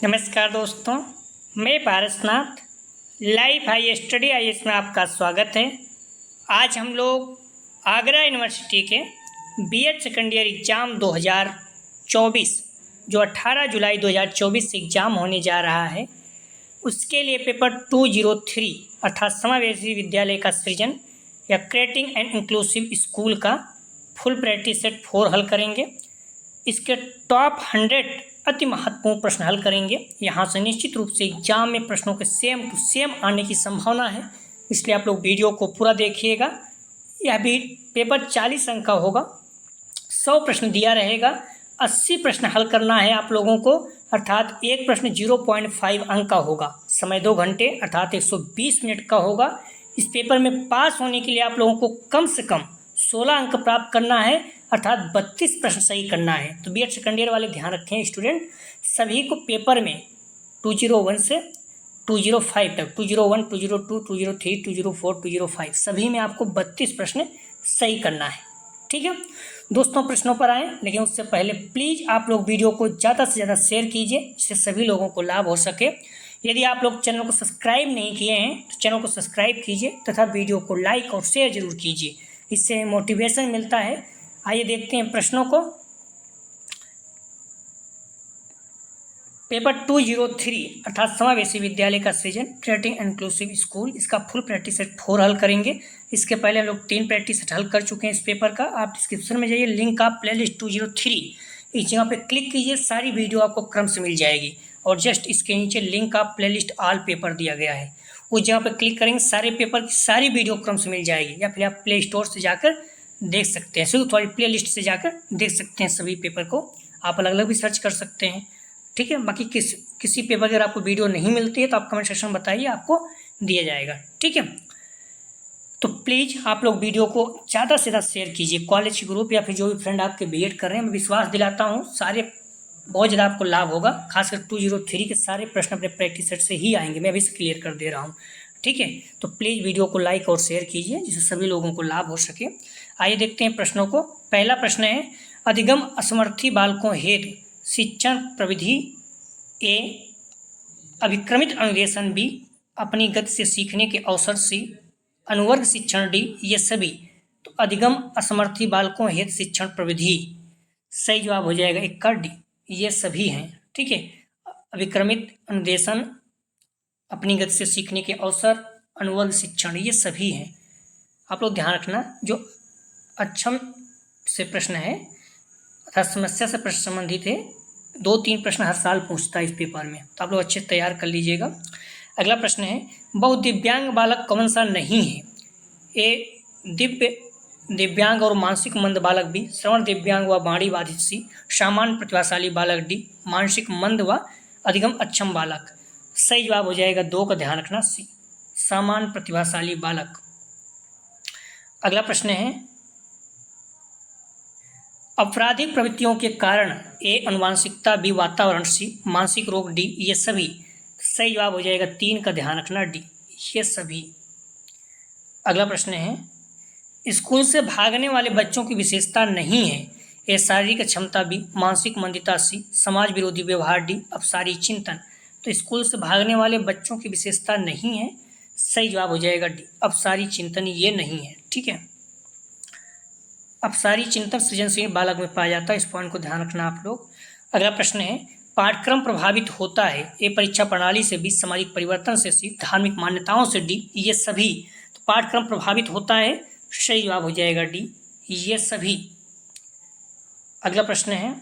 नमस्कार दोस्तों, मैं Parasnath live high study IAS में आपका स्वागत है। आज हम लोग आगरा यूनिवर्सिटी के बीएड सेकेंड ईयर एग्ज़ाम 2024 जो 18 जुलाई 2024 से एग्ज़ाम होने जा रहा है, उसके लिए पेपर 203 अर्थात समावेशी विद्यालय का सृजन या क्रिएटिंग एंड इंक्लूसिव स्कूल का फुल प्रैक्टिस सेट 4 हल करेंगे। इसके टॉप 100 अति महत्वपूर्ण प्रश्न हल करेंगे। यहाँ से निश्चित रूप से एग्जाम में प्रश्नों के सेम टू सेम आने की संभावना है, इसलिए आप लोग वीडियो को पूरा देखिएगा। यह भी पेपर 40 अंक का होगा, 100 प्रश्न दिया रहेगा, 80 प्रश्न हल करना है आप लोगों को, अर्थात एक प्रश्न 0.5 अंक का होगा। समय 2 घंटे अर्थात 120 मिनट का होगा। इस पेपर में पास होने के लिए आप लोगों को कम से कम 16 अंक प्राप्त करना है, अर्थात 32 प्रश्न सही करना है। तो बीएड सेकेंड ईयर वाले ध्यान रखें स्टूडेंट, सभी को पेपर में 201 से 205 तक 201, 202, 203, 204, 205 सभी में आपको 32 प्रश्न सही करना है। ठीक है दोस्तों, प्रश्नों पर आएँ, लेकिन उससे पहले प्लीज़ आप लोग वीडियो को ज़्यादा से ज़्यादा शेयर कीजिए, जिससे सभी लोगों को लाभ हो सके। यदि आप लोग चैनल को सब्सक्राइब नहीं किए हैं तो चैनल को सब्सक्राइब कीजिए तथा वीडियो को लाइक और शेयर जरूर कीजिए, इससे मोटिवेशन मिलता है। आइए देखते हैं प्रश्नों को। पेपर 203 अर्थात समावेशी विद्यालय का सृजन क्रिएटिंग इंक्लूसिव स्कूल, इसका फुल प्रैक्टिस सेट 4 हल करेंगे। इसके पहले हम लोग 3 प्रैक्टिस सेट हल कर चुके हैं इस पेपर का। आप डिस्क्रिप्शन में जाइए, लिंक आप प्लेलिस्ट 203 इस जगह पे क्लिक कीजिए, सारी वीडियो आपको क्रम से मिल जाएगी। और जस्ट इसके नीचे लिंक आप प्लेलिस्ट ऑल पेपर दिया गया है, उस जगह पर क्लिक करेंगे, सारे पेपर की सारी वीडियो क्रम से मिल जाएगी। या फिर आप प्ले स्टोर से जाकर देख सकते हैं, सिर्फ थोड़ी प्ले लिस्ट से जाकर देख सकते हैं। सभी पेपर को आप अलग अलग भी सर्च कर सकते हैं। ठीक है, बाकी किसी पेपर अगर आपको वीडियो नहीं मिलती है तो आप कमेंट सेक्शन में बताइए, आपको दिया जाएगा। ठीक है, तो प्लीज़ आप लोग वीडियो को ज़्यादा से ज़्यादा शेयर कीजिए। कॉलेज ग्रुप या फिर जो भी फ्रेंड आपके बीएड कर रहे हैं, मैं विश्वास दिलाता हूँ सारे बहुत ज़्यादा आपको लाभ होगा। खासकर 203 के सारे प्रश्न अपने प्रैक्टिस सेट से ही आएंगे, मैं अभी से क्लियर कर दे रहा हूँ। ठीक है, तो प्लीज़ वीडियो को लाइक और शेयर कीजिए, जिससे सभी लोगों को लाभ हो सके। आइए देखते हैं प्रश्नों को। पहला प्रश्न है, अधिगम असमर्थी बालकों हेतु शिक्षण प्रविधि ए, अभिक्रमित अनुदेशन बी, अपनी गति से सीखने के अवसर सी, अनुवर्ग शिक्षण डी, ये सभी। तो अधिगम असमर्थी बालकों हेतु शिक्षण प्रविधि, सही जवाब हो जाएगा 1 का डी, ये सभी हैं। ठीक है, अभिक्रमित अनुदेशन, अपनी गति से सीखने के अवसर, अनुवर्ग शिक्षण, ये सभी हैं। आप लोग ध्यान रखना, जो अक्षम से प्रश्न है अर्थात समस्या से प्रश्न संबंधित है, 2-3 प्रश्न हर साल पूछता है इस पेपर में, तो आप लोग अच्छे से तैयार कर लीजिएगा। अगला प्रश्न है, बहुदिव्यांग बालक कौन सा नहीं है? ए, दिव्यांग और मानसिक मंद बालक बी, श्रवण दिव्यांग व वाणी बाधित सी, सामान्य प्रतिभाशाली बालक डी, मानसिक मंद व अधिगम अक्षम बालक। सही जवाब हो जाएगा 2 का ध्यान रखना, सी, सामान्य प्रतिभाशाली बालक। अगला प्रश्न है, आपराधिक प्रवृत्तियों के कारण ए, अनुवांशिकता, बी, वातावरण, सी, मानसिक रोग, डी, ये सभी। सही जवाब हो जाएगा 3 का ध्यान रखना, डी, ये सभी। अगला प्रश्न है, स्कूल से भागने वाले बच्चों की विशेषता नहीं है। ए, शारीरिक क्षमता, बी, मानसिक मंदिता, सी, समाज विरोधी व्यवहार, डी, अपसारी चिंतन। तो स्कूल से भागने वाले बच्चों की विशेषता नहीं है, सही जवाब हो जाएगा डी, अपसारी चिंतन, ये नहीं है। ठीक है, अपसारी चिंतन सृजनशील बालक में पाया जाता है, इस पॉइंट को ध्यान रखना आप लोग। अगला प्रश्न है, पाठ्यक्रम प्रभावित होता है। ए, परीक्षा प्रणाली से, बी, सामाजिक परिवर्तन से, सी, धार्मिक मान्यताओं से, डी, ये सभी। तो पाठ्यक्रम प्रभावित होता है, सही जवाब हो जाएगा डी, ये सभी। अगला प्रश्न है,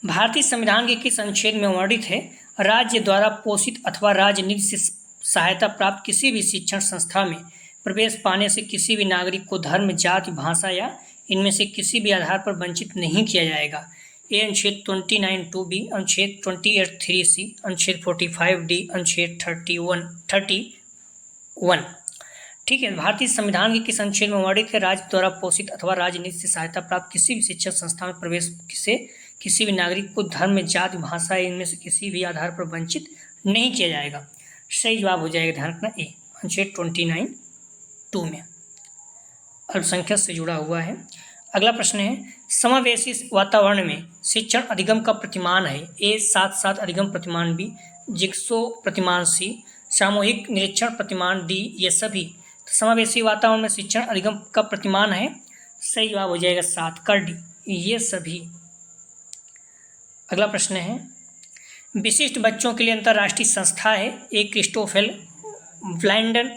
भारतीय संविधान के किस अनुच्छेद में वर्णित है, राज्य द्वारा पोषित अथवा राज्य निधि से सहायता प्राप्त किसी भी शिक्षण संस्था में प्रवेश पाने से किसी भी नागरिक को धर्म, जाति, भाषा या इनमें से किसी भी आधार पर वंचित नहीं किया जाएगा। ए, अनुच्छेद 29(2), बी, अनुच्छेद 28(3), सी, अनुच्छेद 45(डी), अनुच्छेद 31। ठीक है, भारतीय संविधान के किस अनुच्छेद में वर्णित है, राज्य द्वारा पोषित अथवा राज्य निधि से सहायता प्राप्त किसी भी शिक्षण संस्था में प्रवेश से किसी भी नागरिक को धर्म, जाति, भाषा इनमें से किसी भी आधार पर वंचित नहीं किया जाएगा। सही जवाब हो जाएगा, ध्यान रखना, ए, अनुच्छेद 29(2) में अल्पसंख्यक से जुड़ा हुआ है। अगला प्रश्न है, समावेशी वातावरण में शिक्षण अधिगम का प्रतिमान है। ए 7 अधिगम प्रतिमान, बी जिग्सो प्रतिमान, सी सामूहिक निरीक्षण प्रतिमान, डी ये सभी। तो समावेशी वातावरण में शिक्षण अधिगम का प्रतिमान है, सही जवाब हो जाएगा 7 का डी ये सभी। अगला प्रश्न है, विशिष्ट बच्चों के लिए अंतर्राष्ट्रीय संस्था है। ए क्रिस्टोफेल ब्लाइंडन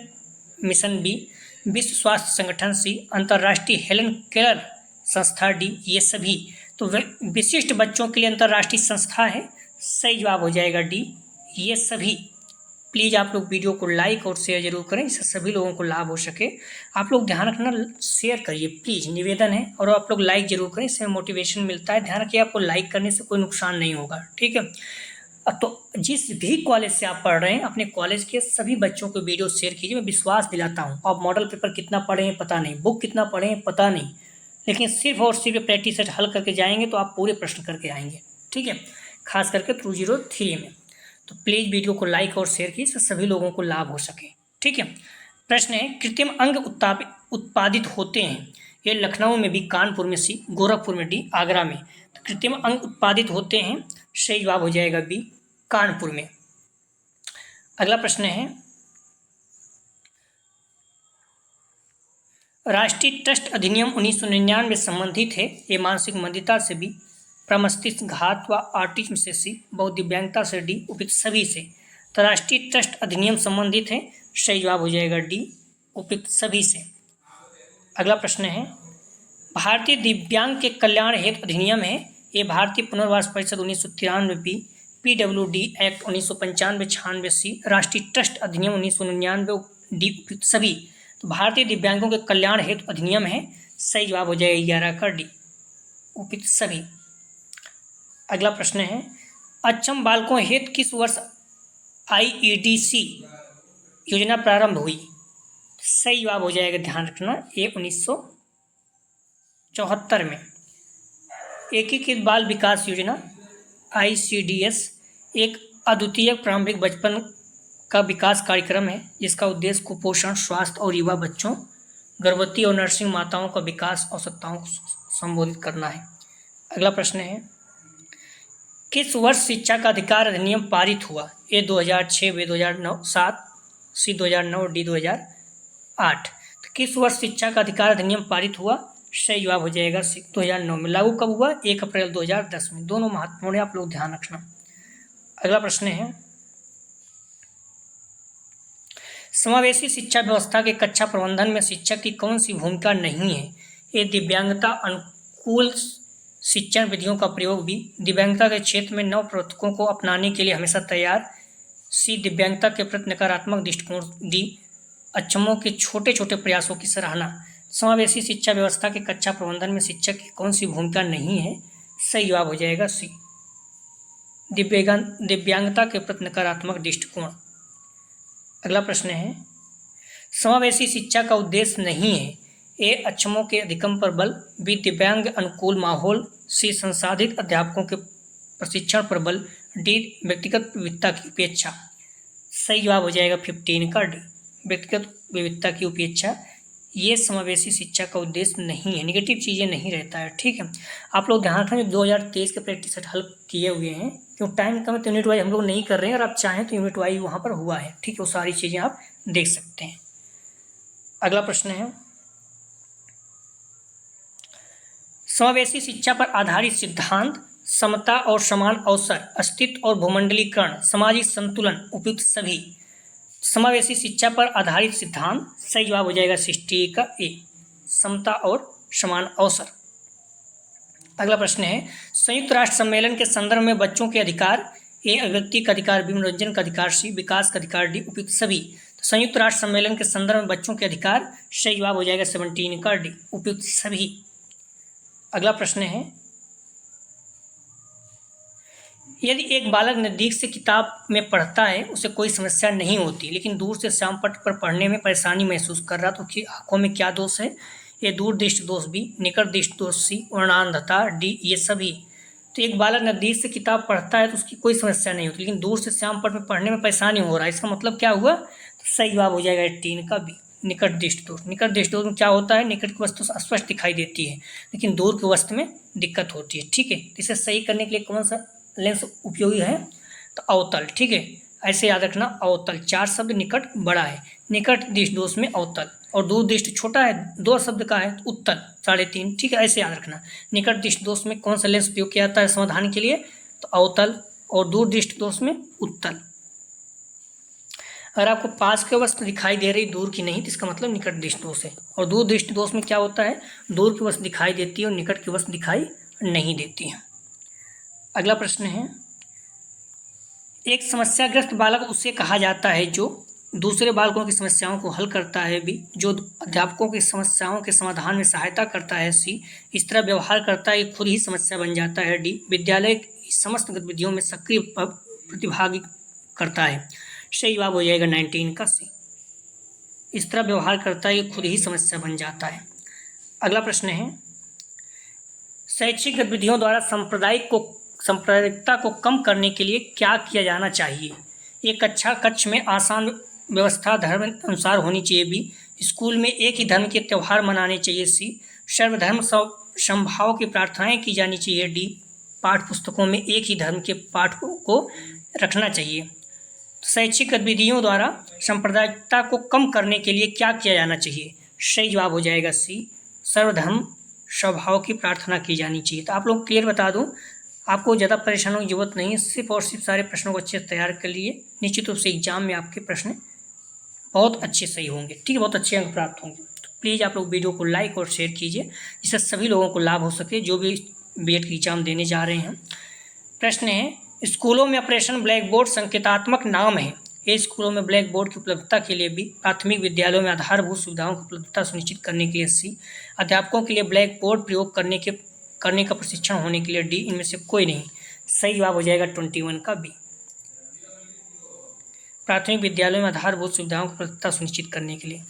मिशन, बी विश्व स्वास्थ्य संगठन, सी अंतर्राष्ट्रीय हेलन केलर संस्था, डी ये सभी। तो विशिष्ट बच्चों के लिए अंतर्राष्ट्रीय संस्था है, सही जवाब हो जाएगा डी ये सभी। प्लीज़ आप लोग वीडियो को लाइक और शेयर जरूर करें, इससे सभी लोगों को लाभ हो सके। आप लोग ध्यान रखना, शेयर करिए प्लीज़, निवेदन है, और आप लोग लाइक जरूर करें, इससे मोटिवेशन मिलता है। ध्यान रखिए, आपको लाइक करने से कोई नुकसान नहीं होगा, ठीक है। तो जिस भी कॉलेज से आप पढ़ रहे हैं, अपने कॉलेज के सभी बच्चों को वीडियो शेयर कीजिए। मैं विश्वास दिलाता हूँ, आप मॉडल पेपर कितना पढ़े हैं पता नहीं, बुक कितना पढ़े हैं पता नहीं, लेकिन सिर्फ और सिर्फ प्रैक्टिस सेट हल करके जाएंगे तो आप पूरे प्रश्न करके आएंगे, ठीक है, खास करके 2003 में। तो प्लीज़ वीडियो को लाइक और शेयर कीजिए, सभी लोगों को लाभ हो सके, ठीक है। प्रश्न है, कृत्रिम अंग उत्पादित होते हैं। ये लखनऊ में, बी कानपुर में, सी गोरखपुर में, डी आगरा में। तो कृत्रिम अंग उत्पादित होते हैं, सही जवाब हो जाएगा बी कानपुर में। अगला प्रश्न है, राष्ट्रीय ट्रस्ट अधिनियम 1999 संबंधित है। ये मानसिक मंदिता से, बी प्रमस्तिष्क घात व ऑटिज्म से, सी बहुत दिव्यांगता से, डी उपयुक्त सभी से। तो राष्ट्रीय ट्रस्ट अधिनियम संबंधित है, सही जवाब हो जाएगा डी उपयुक्त सभी से। अगला प्रश्न है, भारतीय दिव्यांग के कल्याण हेतु अधिनियम है। ये भारतीय पुनर्वास परिषद 1993, बी PWD एक्ट 1995-96, सी राष्ट्रीय ट्रस्ट अधिनियम 1999, डी उपयुक्त सभी। तो भारतीय दिव्यांगों के कल्याण हेतु अधिनियम है, सही जवाब हो जाएगा 11 का डी उपयुक्त सभी। अगला प्रश्न है, अक्षम बालकों हेतु किस वर्ष IEDC योजना प्रारंभ हुई? सही जवाब हो जाएगा, ध्यान रखना, ये 1974 में। एकीकृत बाल विकास योजना ICDS एक अद्वितीय प्रारंभिक बचपन का विकास कार्यक्रम है, जिसका उद्देश्य कुपोषण, स्वास्थ्य और युवा बच्चों, गर्भवती और नर्सिंग माताओं का विकास आवश्यकताओं को संबोधित करना है। अगला प्रश्न है, किस वर्ष शिक्षा का अधिकार अधिनियम पारित हुआ? ए 2006, बी 2007, सी 2009, डी 2008। तो किस वर्ष शिक्षा का अधिकार अधिनियम पारित हुआ? सही जवाब हो जाएगा 2009 में। लागू कब हुआ? 1 अप्रैल 2010 में। दोनों महत्वपूर्ण है, आप लोग ध्यान रखना। अगला प्रश्न है, समावेशी शिक्षा व्यवस्था के कक्षा प्रबंधन में शिक्षक की कौन सी भूमिका नहीं है? ए दिव्यांगता अनुकूल शिक्षण विधियों का प्रयोग, भी दिव्यांगता के क्षेत्र में नव प्रवर्तकों को अपनाने के लिए हमेशा तैयार, सी दिव्यांगता के प्रति नकारात्मक दृष्टिकोण, डी अक्षमों के छोटे छोटे प्रयासों की सराहना। समावेशी शिक्षा व्यवस्था के कक्षा प्रबंधन में शिक्षक की कौन सी भूमिका नहीं है? सही जवाब हो जाएगा सी दिव्यांगता के प्रति नकारात्मक दृष्टिकोण। अगला प्रश्न है, समावेशी शिक्षा का उद्देश्य नहीं है। ए अक्षमों के अधिगम पर बल, बी दिव्यांग अनुकूल माहौल, सी संसाधित अध्यापकों के प्रशिक्षण पर बल, डी व्यक्तिगत विविधता की उपेक्षा। सही जवाब हो जाएगा 15 का डी व्यक्तिगत विविधता की उपेक्षा। ये समावेशी शिक्षा का उद्देश्य नहीं है, नेगेटिव चीज़ें नहीं रहता है, ठीक है। आप लोग ध्यान रखें, 2023 के प्रैक्टिस सेट हल किए हुए हैं, क्यों टाइम कम है तो यूनिट वाइज हम लोग नहीं कर रहे हैं, और आप चाहें तो यूनिट वाइज वहाँ पर हुआ है, ठीक है, वो सारी चीज़ें आप देख सकते हैं। अगला प्रश्न है, समावेशी शिक्षा पर आधारित सिद्धांत, समता और समान अवसर, अस्तित्व और भूमंडलीकरण, सामाजिक संतुलन, उपयुक्त सभी। समावेशी शिक्षा पर आधारित सिद्धांत, सही जवाब हो जाएगा 60 का ए समता और समान अवसर। अगला प्रश्न है, संयुक्त राष्ट्र सम्मेलन के संदर्भ में बच्चों के अधिकार, ए अभिव्यक्ति का अधिकार, बी मनोरंजन का अधिकार, सी विकास का अधिकार, डी उपयुक्त सभी। तो संयुक्त राष्ट्र सम्मेलन के संदर्भ में बच्चों के अधिकार, सही जवाब हो जाएगा 17 का डी उपयुक्त सभी। अगला प्रश्न है, यदि एक बालक नज़दीक से किताब में पढ़ता है, उसे कोई समस्या नहीं होती, लेकिन दूर से श्यामपट्ट पर पढ़ने में परेशानी महसूस कर रहा, तो उसकी आंखों में क्या दोष है? ये दूरदृष्टि दोष, बी निकट दृष्टि दोष, सी वर्णांधता, डी ये सभी। तो एक बालक नज़दीक से किताब पढ़ता है तो उसकी कोई समस्या नहीं होती, लेकिन दूर से श्यामपट्ट में पढ़ने में परेशानी हो रहा है, इसका मतलब क्या हुआ? तो सही जवाब हो जाएगा 18 का बी निकट दृष्टि दोष। निकट दृष्टि दोष में क्या होता है, निकट की वस्तु स्पष्ट दिखाई देती है लेकिन दूर की वस्तु में दिक्कत होती है। ठीक है, इसे सही करने के लिए कौन सा लेंस उपयोगी है, तो अवतल। ठीक है, ऐसे याद रखना, अवतल। 4 शब्द, निकट बड़ा है, निकट दृष्टि दोष में अवतल, और दूर दृष्टि छोटा है, 2 शब्द का है, उत्तल 3.5। ठीक है, ऐसे याद रखना। निकट दृष्टि दोष में कौन सा लेंस उपयोग किया जाता है समाधान के लिए, तो अवतल, और दूर दृष्टि दोष में उत्तल। अगर आपको पास की वस्तु दिखाई दे रही, दूर की नहीं, तो इसका मतलब निकट दृष्टि दोष है। और दूर दृष्टि दोष में क्या होता है, दूर की वस्तु दिखाई देती है और निकट की वस्तु दिखाई नहीं देती है। अगला प्रश्न है, एक समस्याग्रस्त बालक उसे कहा जाता है जो दूसरे बालकों की समस्याओं को हल करता है, बी, जो अध्यापकों की समस्याओं के समाधान में सहायता करता है, सी, इस तरह व्यवहार करता है कि खुद ही समस्या बन जाता है, डी, विद्यालय की समस्त गतिविधियों में सक्रिय प्रतिभागी करता है। सही जवाब हो जाएगा 19 का सी। इस तरह व्यवहार करता है कि खुद ही समस्या बन जाता है। अगला प्रश्न है, शैक्षिक गतिविधियों द्वारा सांप्रदायिकता को कम करने के लिए क्या किया जाना चाहिए। एक अच्छा कक्ष में आसान व्यवस्था धर्म अनुसार होनी चाहिए, बी, स्कूल में एक ही धर्म के त्यौहार मनाने चाहिए, सी, सर्वधर्म समभाव की प्रार्थनाएं की जानी चाहिए, डी, पाठ्य पुस्तकों में एक ही धर्म के पाठ को रखना चाहिए। शैक्षिक गतिविधियों द्वारा सांप्रदायिकता को कम करने के लिए क्या किया जाना चाहिए। सही जवाब हो जाएगा सी, सर्वधर्म स्वभाव की प्रार्थना की जानी चाहिए। तो आप लोग क्लियर बता दूं, आपको ज़्यादा परेशान होने की जरूरत नहीं है, सिर्फ और सिर्फ सारे प्रश्नों को अच्छे से तैयार कर लिए, निश्चित रूप से एग्जाम में आपके प्रश्न बहुत अच्छे सही होंगे। ठीक है, बहुत अच्छे अंक प्राप्त होंगे। तो प्लीज़ आप लोग वीडियो को लाइक और शेयर कीजिए, जिससे सभी लोगों को लाभ हो सके जो भी बीएड की एग्जाम देने जा रहे हैं। प्रश्न है, स्कूलों में ऑपरेशन ब्लैक बोर्ड संकेतात्मक नाम है। ये स्कूलों में ब्लैक बोर्ड की उपलब्धता के लिए, बी, प्राथमिक विद्यालयों में आधारभूत सुविधाओं की उपलब्धता सुनिश्चित करने के लिए, सी, अध्यापकों के लिए ब्लैक बोर्ड प्रयोग करने का प्रशिक्षण होने के लिए, डी, इनमें से कोई नहीं। सही जवाब हो जाएगा 21 का बी, प्राथमिक विद्यालयों में आधारभूत सुविधाओं की उपलब्धता सुनिश्चित करने के लिए।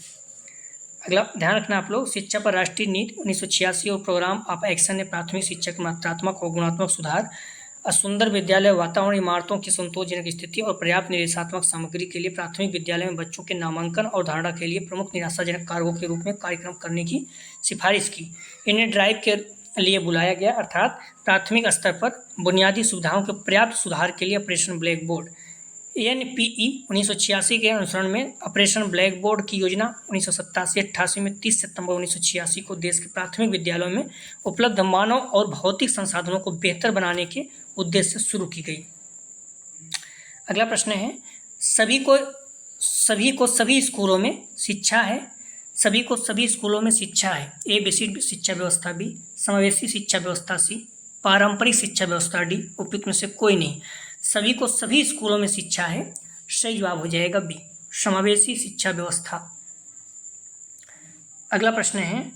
अगला ध्यान रखना आप लोग, शिक्षा पर राष्ट्रीय नीति 1986 और प्रोग्राम ऑफ एक्शन ने प्राथमिक शिक्षा के मात्रात्मक और गुणात्मक सुधार, सुंदर विद्यालय वातावरण, इमारतों की संतोषजनक स्थिति और पर्याप्त निर्देशात्मक सामग्री के लिए प्राथमिक विद्यालय में बच्चों के नामांकन और धारणा के लिए प्रमुख निराशाजनक कारकों के रूप में कार्यक्रम करने की सिफारिश की। इन्हें ड्राइव के लिए बुलाया गया, अर्थात प्राथमिक स्तर पर बुनियादी सुविधाओं के पर्याप्त सुधार के लिए ऑपरेशन ब्लैक बोर्ड। NPE 1986 के अनुसरण में ऑपरेशन ब्लैक बोर्ड की योजना 1987-88 में 30 सितंबर 1986 को देश के प्राथमिक विद्यालयों में उपलब्ध मानव और भौतिक संसाधनों को बेहतर बनाने के उद्देश्य से शुरू की गई। अगला प्रश्न है, सभी को सभी स्कूलों में शिक्षा है। सभी को सभी स्कूलों में शिक्षा है। ए, बेसिक शिक्षा व्यवस्था, बी, समावेशी शिक्षा व्यवस्था, सी, पारंपरिक शिक्षा व्यवस्था, डी, उपयुक्त में से कोई नहीं। सभी को सभी स्कूलों में शिक्षा है। सही जवाब हो जाएगा बी, समावेशी शिक्षा व्यवस्था। अगला प्रश्न है,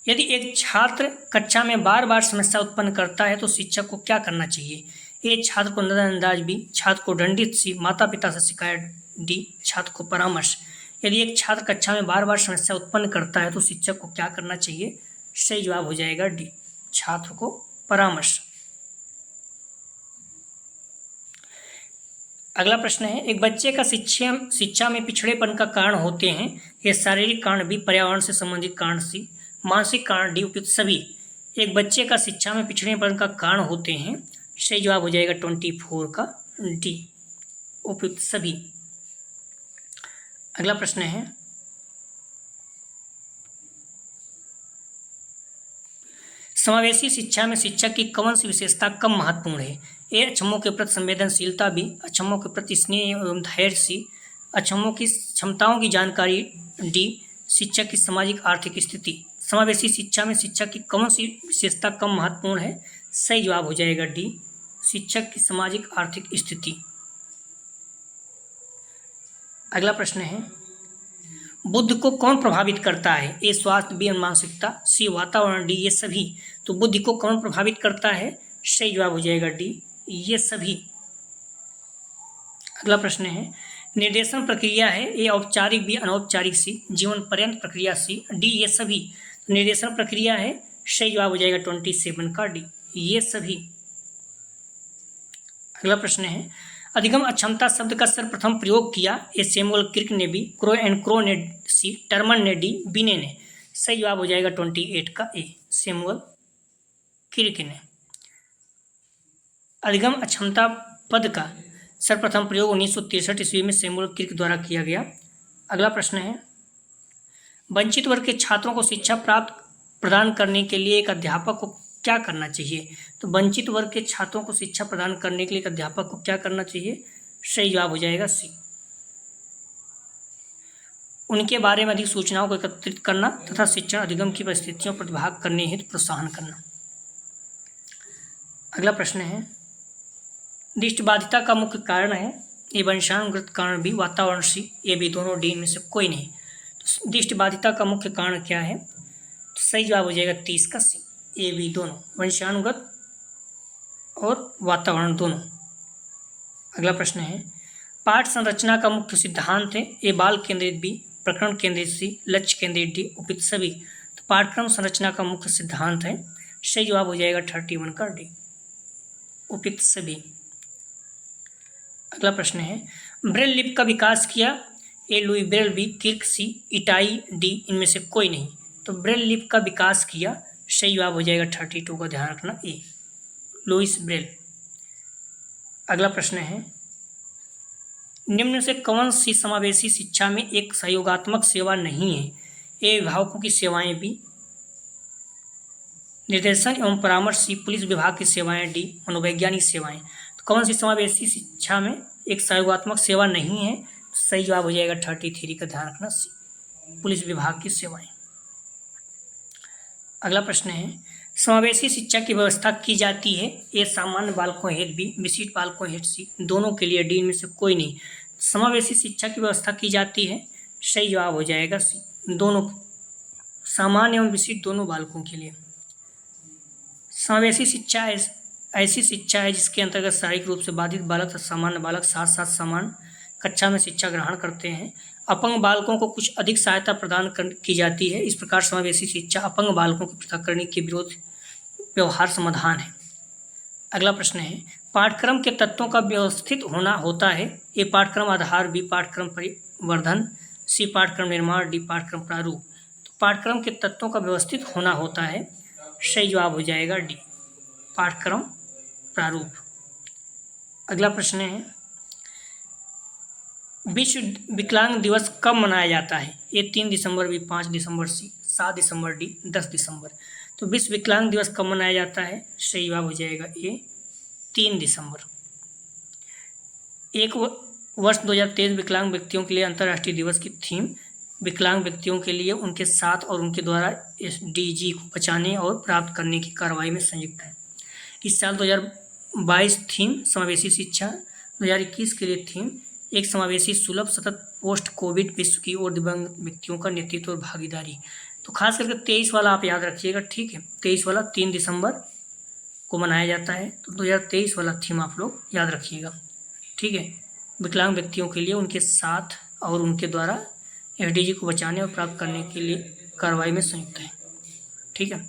यदि एक छात्र कक्षा में बार बार समस्या उत्पन्न करता है तो शिक्षक को क्या करना चाहिए। ए, छात्र को नजरअंदाज, बी, छात्र को दंडित, सी, माता पिता से शिकायत, डी, छात्र को परामर्श। यदि एक छात्र कक्षा में बार बार समस्या उत्पन्न करता है तो शिक्षक को क्या करना चाहिए। सही जवाब हो जाएगा डी, छात्र को परामर्श। अगला प्रश्न है, एक बच्चे का शिक्षा में पिछड़ेपन का कारण होते हैं। ये शारीरिक कारण, बी, पर्यावरण से संबंधित कारण, सी, मानसिक कारण, डी, उपयुक्त सभी। एक बच्चे का शिक्षा में पिछड़ेपन का कारण होते हैं। सही जवाब हो जाएगा 24 का डी, उपयुक्त सभी। अगला प्रश्न है, समावेशी शिक्षा में शिक्षक की कौन सी विशेषता कम महत्वपूर्ण है। ए, अक्षमों के प्रति संवेदनशीलता, बी, अक्षमों के प्रति स्नेह एवं धैर्य, सी, अक्षमों की क्षमताओं की जानकारी, डी, शिक्षक की सामाजिक आर्थिक स्थिति। समावेशी शिक्षा में शिक्षक की कौन सी विशेषता कम महत्वपूर्ण है। सही जवाब हो जाएगा डी, शिक्षक की सामाजिक आर्थिक स्थिति। अगला प्रश्न है, बुद्धि को कौन प्रभावित करता है। ए, स्वास्थ्य, बी, मानसिकता, सी, वातावरण, डी, ये सभी। तो बुद्धि को कौन प्रभावित करता है। सही जवाब हो जाएगा डी, ये सभी। अगला प्रश्न है, निर्देशन प्रक्रिया है। ए, औपचारिक, बी, अनौपचारिक, सी, जीवन पर्यंत प्रक्रिया, सी, डी, ये सभी। तो निर्देशन प्रक्रिया है। सही जवाब हो जाएगा 27 का डी, ये सभी। अगला प्रश्न है, अधिगम अक्षमता शब्द का सर्वप्रथम प्रयोग किया ए सैमुअल क्रिक ने भी, क्रो एंड क्रो ने सी, टर्मन ने डी, बिने ने। सही जवाब हो जाएगा 28 का ए, सैमुअल क्रिक ने। अधिगम अक्षमता पद का सर्वप्रथम प्रयोग 1963 ईस्वी में सैमुअल क्रिक द्वारा किया गया। अगला प्रश्न है, वंचित वर्ग के छात्रों को शिक्षा प्राप्त प्रदान करने के लिए एक अध्यापक को क्या करना चाहिए? तो वंचित वर्ग के छात्रों को शिक्षा प्रदान करने के लिए एक अध्यापक को क्या करना चाहिए? सही जवाब हो जाएगा सी, उनके बारे में अधिक सूचनाओं को एकत्रित करना तथा शिक्षण अधिगम की परिस्थितियों पर प्रतिभाग करने हेतु प्रोत्साहन करना। अगला प्रश्न है, दृष्टिबाधिता का मुख्य कारण है ए वंशानुगत कारण, बी वातावरण, सी ए बी दोनों, डी इनमें से कोई नहीं। तो दृष्टिबाधिता का मुख्य कारण क्या है? तो सही जवाब हो जाएगा 30 का सी, ए बी दोनों, वंशानुगत और वातावरण दोनों। अगला प्रश्न है, पाठ संरचना का मुख्य सिद्धांत है ए बाल केंद्रित, बी प्रकरण केंद्रित, सी लक्ष्य केंद्रित, डी उपयुक्त सभी। तो पाठ्यक्रम संरचना का मुख्य सिद्धांत है, सही जवाब हो जाएगा 31 का डी, उपयुक्त सभी। अगला प्रश्न है, ब्रेल लिपि का विकास किया ए लुई ब्रेल, बी किर्क, सी इटाई, डी इनमें से कोई नहीं। तो ब्रेल लिपि का विकास किया, सही जवाब हो जाएगा 32 का, ध्यान रखना ए, लुईस ब्रेल। अगला प्रश्न है, निम्न से कौन सी समावेशी शिक्षा में एक सहयोगात्मक सेवा नहीं है? ए अभिभावकों की सेवाएं, बी निर्देशन एवं परामर्श, सी पुलिस विभाग की सेवाएं, डी मनोवैज्ञानिक सेवाएं। तो कौन सी समावेशी शिक्षा में एक सहयोगात्मक सेवा नहीं है? सही जवाब हो जाएगा 33 का, ध्यान रखना सी पुलिस विभाग की सेवाएं। अगला प्रश्न है, समावेशी शिक्षा की व्यवस्था की जाती है ए सामान्य बालकों हेतु, बी विशिष्ट बालकों हेतु, सी दोनों के लिए, डी इनमें से कोई नहीं। समावेशी शिक्षा की व्यवस्था की जाती है, सही जवाब हो जाएगा सी दोनों, सामान्य एवं विशिष्ट दोनों बालकों के लिए। समावेशी शिक्षा ऐसी शिक्षा है जिसके अंतर्गत शारीरिक रूप से बाधित बालक तथा सामान्य बालक साथ साथ समान कक्षा में शिक्षा ग्रहण करते हैं। अपंग बालकों को कुछ अधिक सहायता प्रदान की जाती है। इस प्रकार समावेशी शिक्षा अपंग बालकों के पृथक्करण के विरोध व्यवहार समाधान है। अगला प्रश्न है, पाठ्यक्रम के तत्वों का व्यवस्थित होना होता है ए पाठ्यक्रम आधार, बी पाठ्यक्रम परिवर्धन, सी पाठ्यक्रम निर्माण, डी पाठ्यक्रम प्रारूप। तो पाठ्यक्रम के तत्वों का व्यवस्थित होना होता है, सही जवाब हो जाएगा डी पाठ्यक्रम प्रारूप। अगला प्रश्न है, विश्व विकलांग दिवस कब मनाया जाता है? ये 3 दिसंबर, बी 5 दिसंबर, सी 7 दिसंबर, डी 10 दिसंबर। तो विश्व विकलांग दिवस कब मनाया जाता है? सही जवाब हो जाएगा ए 3 दिसंबर। एक वर्ष 2023 विकलांग व्यक्तियों के लिए अंतर्राष्ट्रीय दिवस की थीम विकलांग व्यक्तियों के लिए उनके साथ और उनके द्वारा SDG को बचाने और प्राप्त करने की कार्रवाई में संयुक्त है। इस साल 2022 थीम समावेशी शिक्षा, 2021 के लिए थीम एक समावेशी सुलभ सतत पोस्ट कोविड विश्व की ओर दिव्यांग व्यक्तियों का नेतृत्व और भागीदारी। तो खास करके 23 वाला आप याद रखिएगा, ठीक है। 23 वाला 3 दिसंबर को मनाया जाता है, तो 2023 वाला थीम आप लोग याद रखिएगा, ठीक है। विकलांग व्यक्तियों के लिए उनके साथ और उनके द्वारा SDG को बचाने और प्राप्त करने के लिए कार्रवाई में संयुक्त है, ठीक है।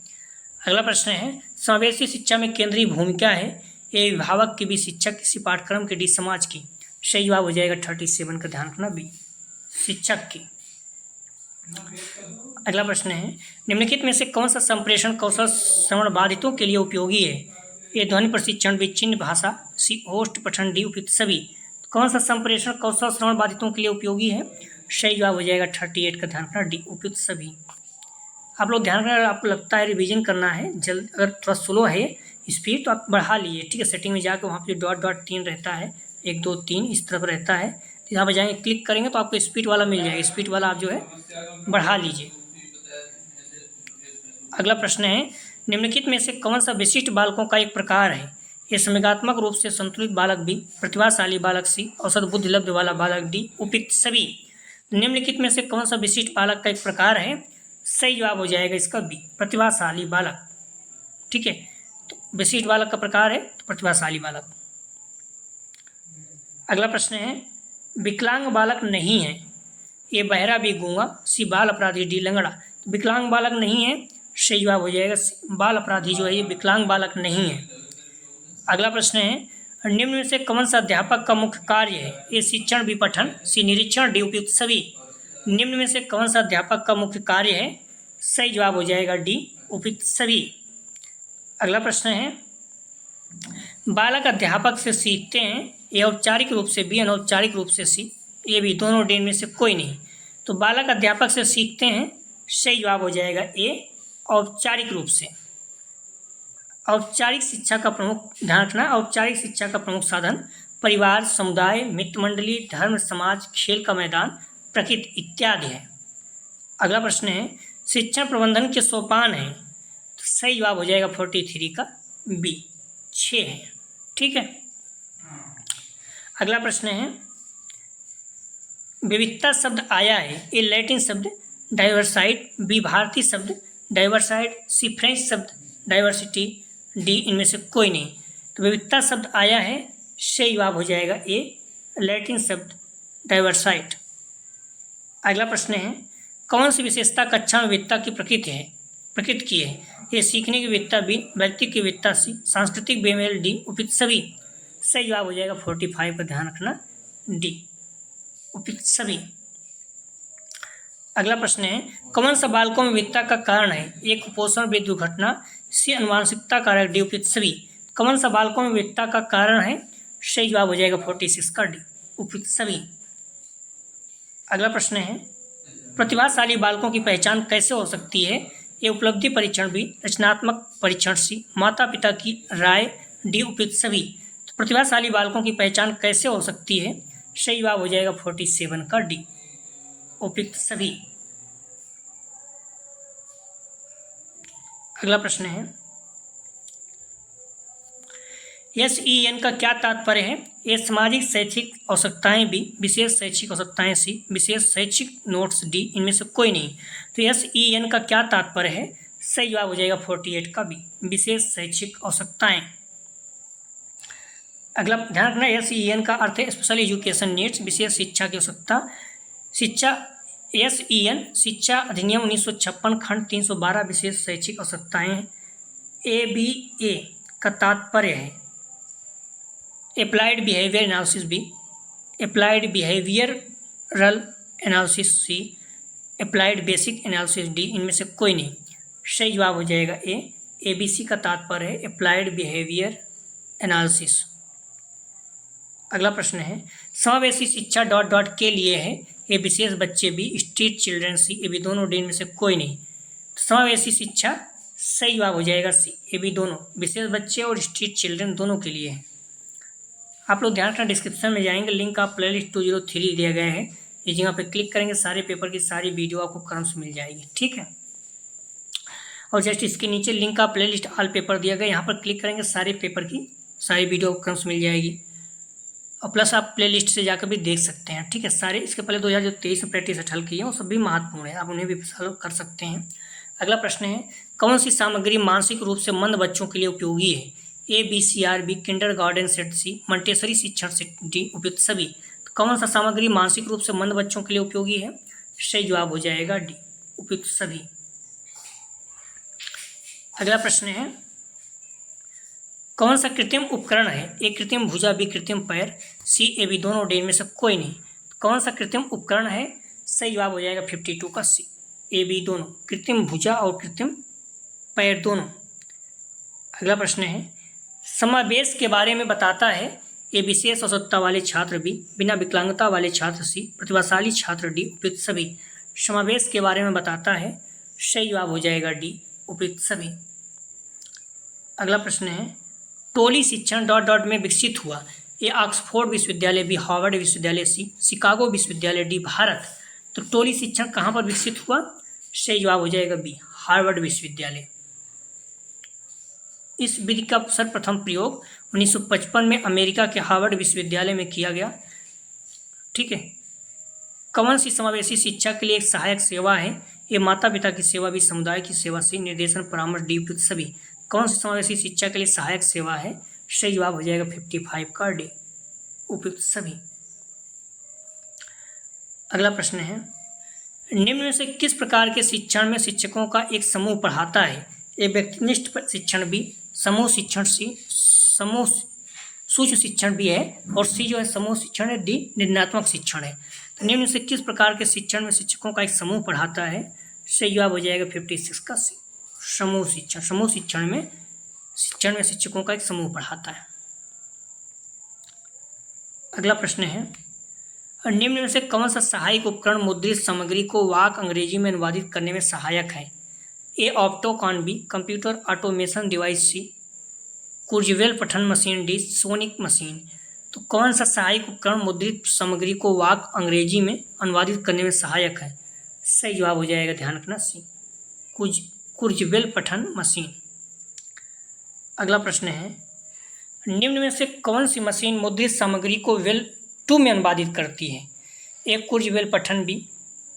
अगला प्रश्न है, समावेशी शिक्षा में केंद्रीय भूमिका है ए अभिभावक की, बी शिक्षक, किसी पाठ्यक्रम की, डी समाज की। सही जवाब हो जाएगा 37 का, ध्यान रखना बी शिक्षक की। अगला प्रश्न है, निम्नलिखित में से कौन सा संप्रेषण कौशल श्रवण बाधितों के लिए उपयोगी है? ए ध्वनि प्रशिक्षण, बी चिन्ह भाषा, सी होस्ट पठन, डी उपयुक्त सभी। तो कौन सा संप्रेषण कौशल श्रवण बाधितों के लिए उपयोगी है? सही जवाब हो जाएगा 38 का, ध्यान रखना डी उपयुक्त सभी। आप लोग ध्यान रखना, आपको लगता है रिवीजन करना है जल्द, अगर थोड़ा स्लो है स्पीड तो आप बढ़ा लीजिए, ठीक है। सेटिंग में जाकर वहाँ पे .3 रहता है, 1 2 3 इस तरफ रहता है, यहाँ पर जाएंगे क्लिक करेंगे तो आपको स्पीड वाला मिल जाएगा, स्पीड वाला आप जो है बढ़ा लीजिए। अगला प्रश्न है, निम्नलिखित में से कौन सा विशिष्ट बालकों का एक प्रकार है? ये संवेगात्मक रूप से संतुलित बालक, बी प्रतिभाशाली बालक, सी औसत बुद्धि लब्ध वाला बालक, डी उपयुक्त सभी। निम्नलिखित में से कौन सा विशिष्ट बालक का एक प्रकार है? सही जवाब हो जाएगा इसका बी प्रतिभाशाली बालक, ठीक है। तो विशिष्ट बालक का प्रकार है तो प्रतिभाशाली बालक। अगला प्रश्न है, विकलांग बालक नहीं है ए बहरा, बी गूंगा, सी बाल अपराधी, डी लंगड़ा। तो विकलांग बालक नहीं है, सही जवाब हो जाएगा बाल अपराधी जो है ये विकलांग बालक नहीं है। अगला प्रश्न है, निम्न में से कौन सा अध्यापक का मुख्य कार्य है? ए शिक्षण बी पठन, सी निरीक्षण, डी उपयुक्त सभी। निम्न में से कौन सा अध्यापक का मुख्य कार्य है? सही जवाब हो जाएगा डी उपयुक्त सभी। अगला प्रश्न है, बालक अध्यापक से सीखते हैं, ए औपचारिक रूप से, बी अनौपचारिक रूप से, सी ये भी दोनों डी में से कोई नहीं। तो बालक अध्यापक से सीखते हैं, सही जवाब हो जाएगा ए औपचारिक रूप से। औपचारिक शिक्षा का प्रमुख, ध्यान रखना, औपचारिक शिक्षा का प्रमुख साधन परिवार, समुदाय, मित्र मंडली, धर्म, समाज, खेल का मैदान, प्रकृति इत्यादि है। अगला प्रश्न है, शिक्षण प्रबंधन के सोपान हैं, तो सही जवाब हो जाएगा 43 का बी, 6 है। ठीक है। अगला प्रश्न है, विविधता शब्द आया है, ए लैटिन शब्द डाइवर्साइट, बी भारतीय शब्द डाइवर्साइट, सी फ्रेंच शब्द डाइवर्सिटी, डी इनमें से कोई नहीं। तो विविधता शब्द आया है, सही जवाब हो जाएगा ए लैटिन शब्द डाइवर्साइट। अगला प्रश्न है, कौन सी विशेषता कक्षा में विविधता की प्रकृति की है? ये सीखने की विविधता बी, व्यक्ति की विविधता सी, सांस्कृतिक बेमेल डी, उपयुक्त सभी। सही जवाब हो जाएगा 45 का, ध्यान रखना डी उपयुक्त सभी। अगला प्रश्न है, कौन सा बालकों में विविधता का कारण है? ए कुपोषण, बी दुर्घटना, सी अनुवांशिकता कारक, डी उपयुक्त सभी। कौन सा बालकों में विविधता का कारण है? सही जवाब हो जाएगा 46 का डी उपयुक्त सभी। अगला प्रश्न है, प्रतिभाशाली बालकों की पहचान कैसे हो सकती है? ए उपलब्धि परीक्षण, बी रचनात्मक परीक्षण, सी माता पिता की राय, डी उपयुक्त सभी। तो प्रतिभाशाली बालकों की पहचान कैसे हो सकती है? सही जवाब हो जाएगा 47 का डी उपयुक्त सभी। अगला प्रश्न है, SEN का क्या तात्पर्य है? ए सामाजिक शैक्षिक आवश्यकताएं, बी विशेष शैक्षिक आवश्यकताएं, सी विशेष शैक्षिक नोट्स, डी इनमें से कोई नहीं। तो SEN का क्या तात्पर्य है? सही जवाब हो जाएगा 48 का बी, विशेष शैक्षिक आवश्यकताएं। अगला ध्यान रखना, SEN का अर्थ है स्पेशल एजुकेशन नीड्स, विशेष शिक्षा की आवश्यकता। SEN शिक्षा अधिनियम 1956 खंड 312 विशेष शैक्षिक आवश्यकताएं। ABA का तात्पर्य है applied behaviour analysis, B applied behavioural analysis, C applied basic analysis, D इनमें से कोई नहीं। सही जवाब हो जाएगा ए ABC का तात्पर्य है अप्लाइड बिहेवियर एनालिसिस। अगला प्रश्न है, समावेशी शिक्षा डॉट डॉट के लिए है? ए विशेष बच्चे, बी स्ट्रीट चिल्ड्रन, सी ये भी दोनों, डी इनमें से कोई नहीं। तो समावेशी शिक्षा सही जवाब हो जाएगा सी, ये भी दोनों, विशेष बच्चे और स्ट्रीट चिल्ड्रन दोनों के लिए है। आप लोग ध्यान रखना, डिस्क्रिप्शन में जाएंगे, लिंक आप प्लेलिस्ट 203 दिया गया है, इस जगह पे क्लिक करेंगे, सारे पेपर की सारी वीडियो आपको क्रम से मिल जाएगी। ठीक है। और जस्ट इसके नीचे लिंक का प्लेलिस्ट ऑल पेपर दिया गया, यहाँ पर क्लिक करेंगे, सारे पेपर की सारी वीडियो क्रम से मिल जाएगी। और प्लस आप प्लेलिस्ट से जाकर भी देख सकते हैं। ठीक है। सारे इसके पहले 2023 में प्रैक्टिस हल की है, वो सब भी महत्वपूर्ण है, आप उन्हें भी फॉलो कर सकते हैं। अगला प्रश्न है, कौन सी सामग्री मानसिक रूप से मंद बच्चों के लिए उपयोगी है? ABCRB किंडरगार्टन सेट, सी मंटेसरी शिक्षण सेट, डी उपयुक्त सभी। तो कौन सा सामग्री मानसिक रूप से मंद बच्चों के लिए उपयोगी है? सही जवाब हो जाएगा डी उपयुक्त सभी। अगला प्रश्न है, कौन सा कृत्रिम उपकरण है? ए कृत्रिम भुजा, बी कृत्रिम पैर, सी ए बी दोनों, डी में से कोई नहीं। कौन सा कृत्रिम उपकरण है? सही जवाब हो जाएगा 52 का सी, ए बी दोनों, कृत्रिम भुजा और कृत्रिम पैर दोनों। अगला प्रश्न है, समावेश के बारे में बताता है? ए विशेष आवश्यकता वाले छात्र, बी बिना विकलांगता वाले छात्र, सी प्रतिभाशाली छात्र, डी उपयुक्त सभी। समावेश के बारे में बताता है, सही जवाब हो जाएगा डी उपयुक्त सभी। अगला प्रश्न है, टोली शिक्षण डॉट डॉट में विकसित हुआ? ए ऑक्सफोर्ड विश्वविद्यालय, बी हार्वर्ड विश्वविद्यालय, सी शिकागो विश्वविद्यालय, डी भारत। तो टोली शिक्षण कहाँ पर विकसित हुआ? सही जवाब हो जाएगा बी हार्वर्ड विश्वविद्यालय। इस विधि का सर्वप्रथम प्रयोग 1955 में अमेरिका के हार्वर्ड विश्वविद्यालय में किया गया। ठीक है। कौन सी समावेशी शिक्षा के लिए एक सहायक सेवा है? ये माता पिता की सेवा, भी समुदाय की सेवा, सी निर्देशन परामर्श, डी उपयुक्त सभी। कौन सी समावेशी शिक्षा के लिए सहायक सेवा है? सही जवाब हो जाएगा 55 का डी उपयुक्त सभी। अगला प्रश्न है, निम्न में से किस प्रकार के शिक्षण में शिक्षकों का एक समूह पढ़ाता है? ए व्यक्तिनिष्ठ शिक्षण, बी समूह शिक्षण, सी समूह सूक्ष्म शिक्षण भी है, और सी जो है समूह शिक्षण है, डी निर्णयात्मक शिक्षण है। तो निम्न से किस प्रकार के शिक्षण में शिक्षकों का एक समूह पढ़ाता है? सही जवाब हो जाएगा 56 का सी, समूह शिक्षण। समूह शिक्षण में शिक्षकों का एक समूह पढ़ाता है। अगला प्रश्न है, निम्न में से कौन सा सहायक उपकरण मुद्रित सामग्री को वाक अंग्रेजी में अनुवादित करने में सहायक है? ए ऑप्टोकॉन, बी कंप्यूटर ऑटोमेशन डिवाइस, सी कुर्जवेल पठन मशीन, डी सोनिक मशीन। तो कौन सा सहायक उपकरण मुद्रित सामग्री को वाक अंग्रेजी में अनुवादित करने में सहायक है? सही जवाब हो जाएगा, ध्यान रखना, सी कुर्जवेल पठन मशीन। अगला प्रश्न है, निम्न में से कौन सी मशीन मुद्रित सामग्री को वेल 2 में अनुवादित करती है? ए कुर्जवेल पठन, बी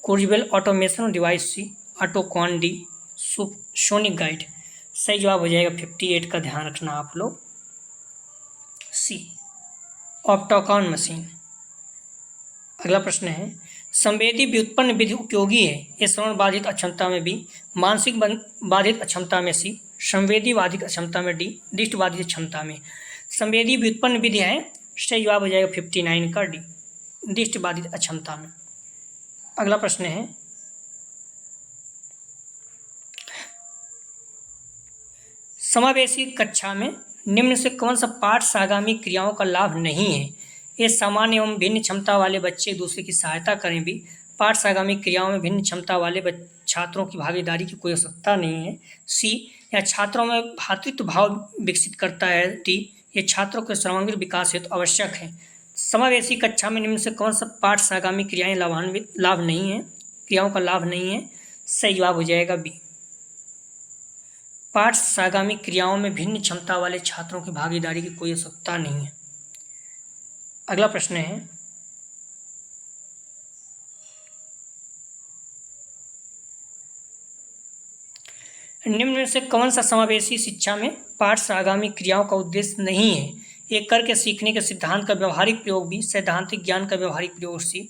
कुर्जवेल ऑटोमेशन डिवाइस, सी ऑटोकॉन, डी सोनिक गाइड। सही जवाब हो जाएगा 58 का, ध्यान रखना आप लोग, सी ऑप्टोकॉन मशीन। अगला प्रश्न है, संवेदी व्युत्पन्न विधि उपयोगी है? ए श्रवण बाधित अक्षमता में, बी मानसिक बाधित अक्षमता में, सी संवेदी बाधित अक्षमता में, डी दृष्टि बाधित क्षमता में। संवेदी व्युत्पन्न विधि है, सही जवाब हो जाएगा 59 का, डी दृष्टि बाधित अक्षमता में। अगला प्रश्न है, समावेशी कक्षा में निम्न से कौन सा पाठ सागामी क्रियाओं का लाभ नहीं है? ये सामान्य एवं भिन्न क्षमता वाले बच्चे एक दूसरे की सहायता करें, भी पाठ सागामी क्रियाओं में भिन्न क्षमता वाले छात्रों की भागीदारी की कोई आवश्यकता नहीं है, सी या छात्रों में भ्रातृत्व भाव विकसित करता है, डी ये छात्रों के सर्वांगीण विकास हेतु आवश्यक है। समावेशी कक्षा में निम्न से कौन सा पाठ सागामी क्रियाएं लाभ नहीं है, क्रियाओं का लाभ नहीं है? सही जवाब हो जाएगा बी, पाठ सागामी क्रियाओं में भिन्न क्षमता वाले छात्रों की भागीदारी की कोई आवश्यकता नहीं है। अगला प्रश्न है, निम्न में से कौन सा समावेशी शिक्षा में पाठ सागामी क्रियाओं का उद्देश्य नहीं है? एक करके सीखने के सिद्धांत का व्यवहारिक प्रयोग, भी सैद्धांतिक ज्ञान का व्यवहारिक प्रयोग, सी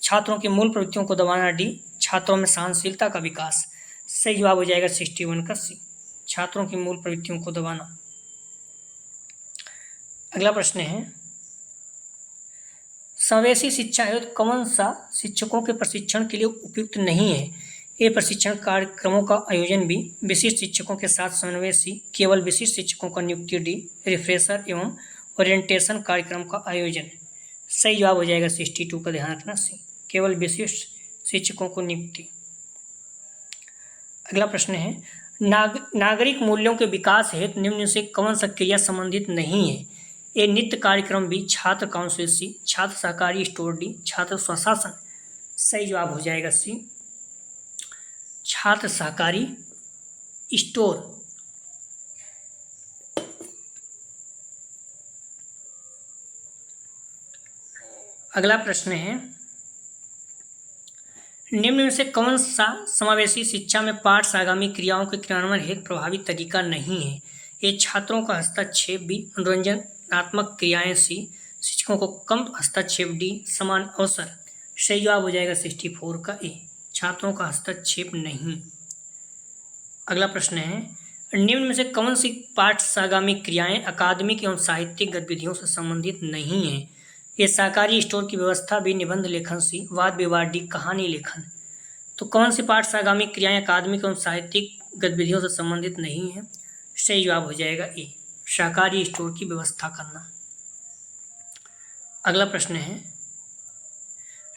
छात्रों की मूल प्रवृत्तियों को दबाना, डी छात्रों में सहनशीलता का विकास। सही जवाब हो जाएगा 61 का सी, छात्रों की मूल प्रवृत्तियों को दबाना। अगला प्रश्न है, समावेशी शिक्षा हेतु कौन सा शिक्षकों के प्रशिक्षण के लिए उपयुक्त नहीं है? ए प्रशिक्षण कार्यक्रमों का आयोजन, बी विशिष्ट शिक्षकों के साथ समन्वय, सी केवल विशिष्ट शिक्षकों का नियुक्ति, डी रिफ्रेशर एवं ओरिएंटेशन कार्यक्रम का आयोजन। सही जवाब हो जाएगा 62 का, ध्यान रखना, सी केवल विशिष्ट शिक्षकों को नियुक्ति। अगला प्रश्न है, नागरिक मूल्यों के विकास हेतु निम्न से कौन सा क्रिया संबंधित नहीं है? ए नित्य कार्यक्रम, बी छात्र काउंसिल, सी छात्र सहकारी स्टोर, डी छात्र स्वशासन। सही जवाब हो जाएगा सी छात्र सहकारी स्टोर। अगला प्रश्न है, निम्न में से कौन सा समावेशी शिक्षा में पाठ सागामी क्रियाओं के क्रियान्वयन हेतु प्रभावी तरीका नहीं है? ए छात्रों का हस्तक्षेप, बी मनोरंजनात्मक क्रियाएं, सी शिक्षकों को कम हस्तक्षेप, डी समान अवसर। सही जवाब हो जाएगा 64 का ए, छात्रों का हस्तक्षेप नहीं। अगला प्रश्न है, निम्न में से कौन सी पाठ सागामी क्रियाएं अकादमिक एवं साहित्यिक गतिविधियों से संबंधित नहीं है? ये सहकारी स्टोर की व्यवस्था, भी निबंध लेखन, सी वाद विवाद, डी कहानी लेखन। तो कौन सी पाठ सागामी क्रियाएं अकादमिक एवं साहित्यिक गतिविधियों से संबंधित नहीं है? सही जवाब हो जाएगा ए, सहकारी स्टोर की व्यवस्था करना। अगला प्रश्न है,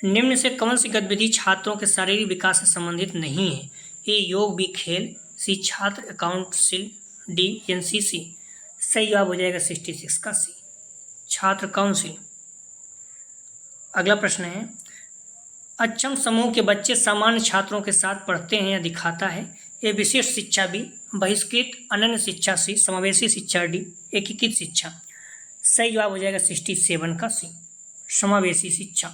निम्न से कौन सी गतिविधि छात्रों के शारीरिक विकास से संबंधित नहीं है? ए योग, बी खेल, सी छात्र अकाउंटशील, डी एनसीसी। सही जवाब हो जाएगा 66 का सी, छात्र काउंसिल। अगला प्रश्न है, अक्षम समूह के बच्चे सामान्य छात्रों के साथ पढ़ते हैं या दिखाता है? ये विशिष्ट शिक्षा, बी बहिष्कृत अनन्य शिक्षा, सी समावेशी शिक्षा, डी एकीकृत शिक्षा। सही जवाब हो जाएगा 67 का सी, समावेशी शिक्षा।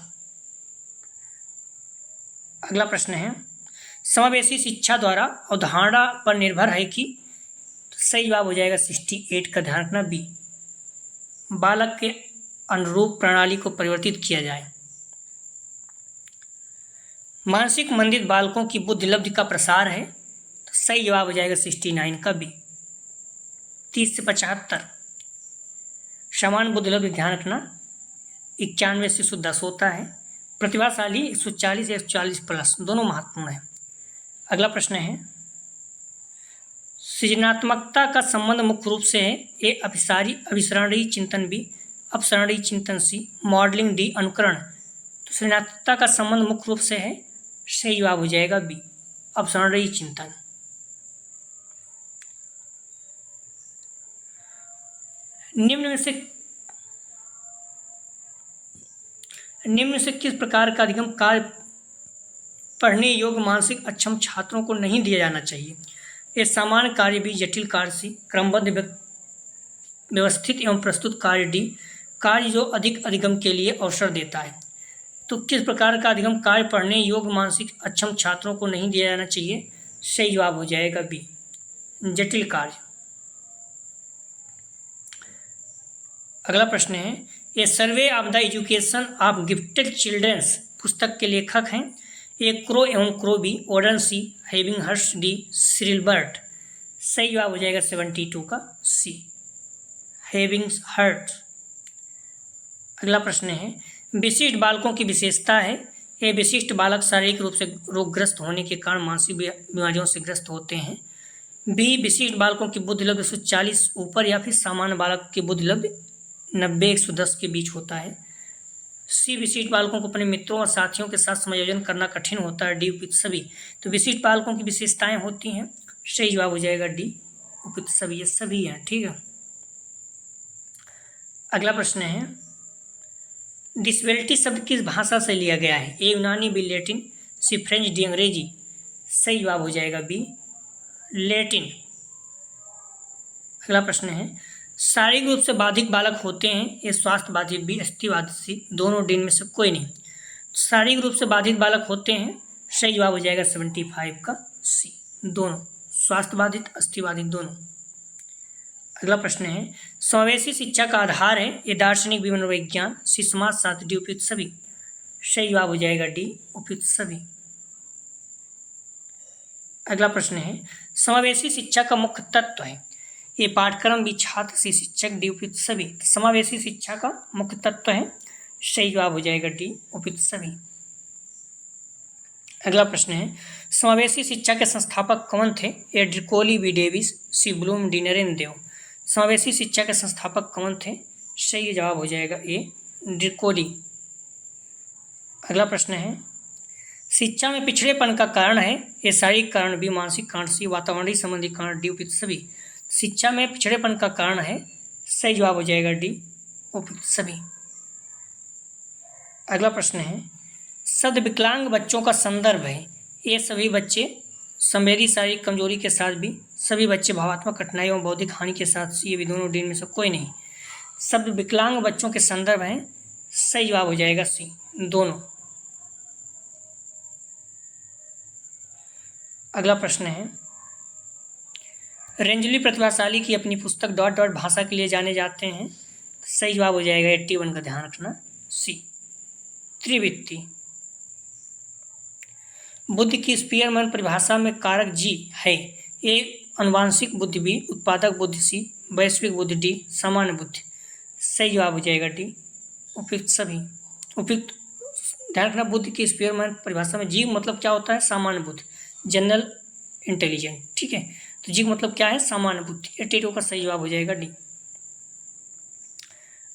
अगला प्रश्न है, समावेशी शिक्षा द्वारा अवधारणा पर निर्भर है कि? तो सही जवाब हो जाएगा 68 का, ध्यान रखना, बी बालक के अनुरूप प्रणाली को परिवर्तित किया जाए। मानसिक मंदित बालकों की बुद्धि लब्धि का प्रसार है? तो सही जवाब हो जाएगा 69 का बी, 30 से 75। समान बुद्धि लब्ध ध्यान रखना 91 से 110 होता है। प्रतिभाशाली 140 या 140 प्लस दोनों महत्वपूर्ण है। अगला प्रश्न है सृजनात्मकता का संबंध मुख्य रूप से है ए अभिसरणीय चिंतन, बी अपसरणीय चिंतन, सी मॉडलिंग, डी अनुकरण। तो सृजनात्मकता का संबंध मुख्य रूप से है, सही जवाब हो जाएगा बी अपसरणीय चिंतन। निम्न से किस प्रकार का अधिगम कार्य पढ़ने योग्य मानसिक अक्षम छात्रों को नहीं दिया जाना चाहिए? ये सामान्य कार्य, बी जटिल कार्य, सी क्रमबद्ध व्यवस्थित एवं प्रस्तुत कार्य, डी कार्य जो अधिक अधिगम के लिए अवसर देता है। तो किस प्रकार का अधिगम कार्य पढ़ने योग्य मानसिक अक्षम छात्रों को नहीं दिया जाना चाहिए? सही जवाब हो जाएगा बी जटिल कार्य। अगला प्रश्न है a survey of the education of gifted childrens पुस्तक के लेखक हैं ए क्रो एवं क्रोबी, ओडन सी, हेविंगहर्स्ट, डी सिरिलबर्ट। सही जवाब हो जाएगा 72 का सी हेविंगहर्स्ट। अगला प्रश्न है विशिष्ट बालकों की विशेषता है ए विशिष्ट बालक शारीरिक रूप से रोगग्रस्त होने के कारण मानसिक बीमारियों से ग्रस्त होते हैं, बी विशिष्ट बालकों की बुद्धि लब्ध 140 ऊपर या फिर सामान्य बालक की बुद्धि लब्ध 90-110 के बीच होता है, सी विशिष्ट बालकों को अपने मित्रों और साथियों के साथ समायोजन करना कठिन होता है, डी उपयुक्त सभी। तो विशिष्ट बालकों की विशेषताएं होती हैं, सही जवाब हो जाएगा डी उपयुक्त सभी, ये सभी हैं। ठीक है। अगला प्रश्न है डिसेबिलिटी शब्द किस भाषा से लिया गया है? ए यूनानी, बी लैटिन, सी फ्रेंच, डी अंग्रेजी। सही जवाब हो जाएगा बी लैटिन। अगला प्रश्न है शारीरिक रूप से बाधिक बालक होते हैं ये स्वास्थ्य बाधित, बी अस्थिबाधित, सी दोनों, डी में से कोई नहीं। शारीरिक रूप से बाधित बालक होते हैं, सही जवाब हो जाएगा 75 का सी दोनों, स्वास्थ्य बाधित अस्थिबाधित दोनों। अगला प्रश्न है समावेशी शिक्षा का आधार है ये दार्शनिक, बी मनोविज्ञान, सी समाजशास्त्र, डी उपयुक्त सभी। सही जवाब हो जाएगा डी उपयुक्त सभी। अगला प्रश्न है समावेशी शिक्षा का मुख्य तत्व है ये पाठ्यक्रम, बी छात्र, सी शिक्षक, डी उपयुक्त सभी। समावेशी शिक्षा का मुख्य तत्व है, सही जवाब हो जाएगा डी उपयुक्त सभी। अगला प्रश्न है समावेशी शिक्षा के संस्थापक कौन थे? ए ड्रिकोली, बी डेविस, सी ब्लूम, डी नरेंद्र देव। समावेशी शिक्षा के संस्थापक कौन थे? सही जवाब हो जाएगा ए ड्रिकोली। अगला प्रश्न है शिक्षा में पिछड़ेपन का कारण है ये शारीरिक कारण, बी मानसिक कारण, सी वातावरणीय संबंधी कारण, डी उपयुक्त सभी। शिक्षा में पिछड़ेपन का कारण है, सही जवाब हो जाएगा डी उपयुक्त सभी। अगला प्रश्न है शब्द विकलांग बच्चों का संदर्भ है ये सभी बच्चे संवेदी शारीरिक कमजोरी के साथ भी, सभी बच्चे भावात्मक कठिनाई एवं बौद्धिक हानि के साथ, ये भी दोनों, डी में से कोई नहीं। शब्द विकलांग बच्चों के संदर्भ हैं, सही जवाब हो जाएगा सी दोनों। अगला प्रश्न है रेंजली प्रतिभाशाली की अपनी पुस्तक ... भाषा के लिए जाने जाते हैं, सही जवाब हो जाएगा 81 का ध्यान रखना सी त्रिवृत्ति। बुद्धि की स्पीयरमैन परिभाषा में कारक जी है ए अनुवांशिक बुद्धि, बी उत्पादक बुद्धि, सी वैश्विक बुद्धि, डी सामान्य बुद्धि। सही जवाब हो जाएगा डी उपयुक्त सभी। उपयुक्त ध्यान रखना बुद्धि की स्पीयरमैन परिभाषा में जी मतलब क्या होता है? सामान्य बुद्धि, जनरल इंटेलिजेंट। ठीक है, तो जी मतलब क्या है? सामान्य बुद्धि। 82 का सही जवाब हो जाएगा डी।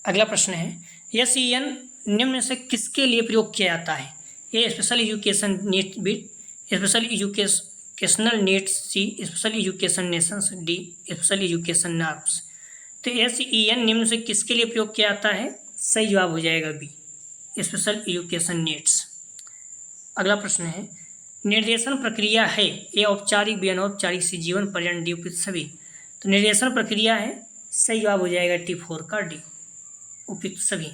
अगला प्रश्न है SEN निम्न से किसके लिए प्रयोग किया जाता है? A special education needs, B special educational needs, C special education nations, D special education norms. तो SEN निम्न से किसके लिए प्रयोग किया जाता है? सही जवाब हो जाएगा बी स्पेशल एजुकेशन नीड्स। अगला प्रश्न है निर्देशन प्रक्रिया है ए औपचारिक, बी अनौपचारिक, सी जीवन पर्यंत, डी उपयुक्त सभी। तो निर्देशन प्रक्रिया है, सही जवाब हो जाएगा 84 का डी उपयुक्त सभी।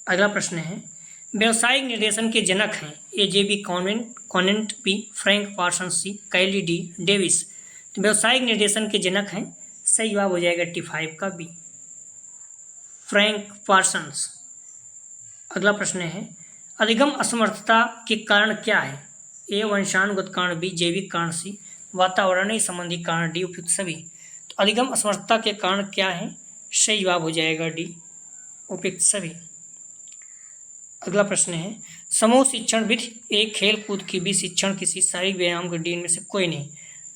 अगला प्रश्न है व्यावसायिक निर्देशन के जनक हैं A JB Conant, B Frank Parson, C Kelly, D Davis. तो व्यावसायिक निर्देशन के जनक हैं, सही जवाब हो जाएगा 85 का बी फ्रैंक पार्सन्स। अगला प्रश्न है अधिगम असमर्थता के कारण क्या है? ए वंशानुगत कारण, बी जैविक कारण, सी वातावरणीय संबंधी कारण, डी उपयुक्त सभी। तो अधिगम असमर्थता के कारण क्या है? सही जवाब हो जाएगा डी, उपयुक्त सभी। अगला प्रश्न है, समूह शिक्षण विधि एक खेल कूद की भी शिक्षण किसी शारीरिक व्यायाम के डी में से कोई नहीं।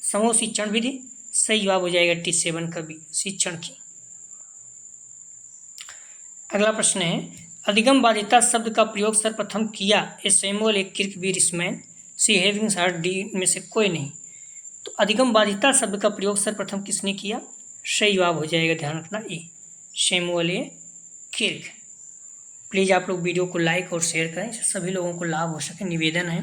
समूह शिक्षण विधि सही जवाब हो जाएगा T7 का भी, शिक्षण की। अगला प्रश्न है, अधिगम बाधिता शब्द का प्रयोग सर्वप्रथम किया ए Samuel A किर्कबीर-स्मैन, C हेविंग्स heart D में से कोई नहीं। तो अधिगम बाधिता शब्द का प्रयोग सर्वप्रथम किसने किया? सही जवाब हो जाएगा, ध्यान रखना, ए सैमुअल ए किर्क। प्लीज़ आप लोग वीडियो को लाइक और शेयर करें, सभी लोगों को लाभ हो सके, निवेदन है।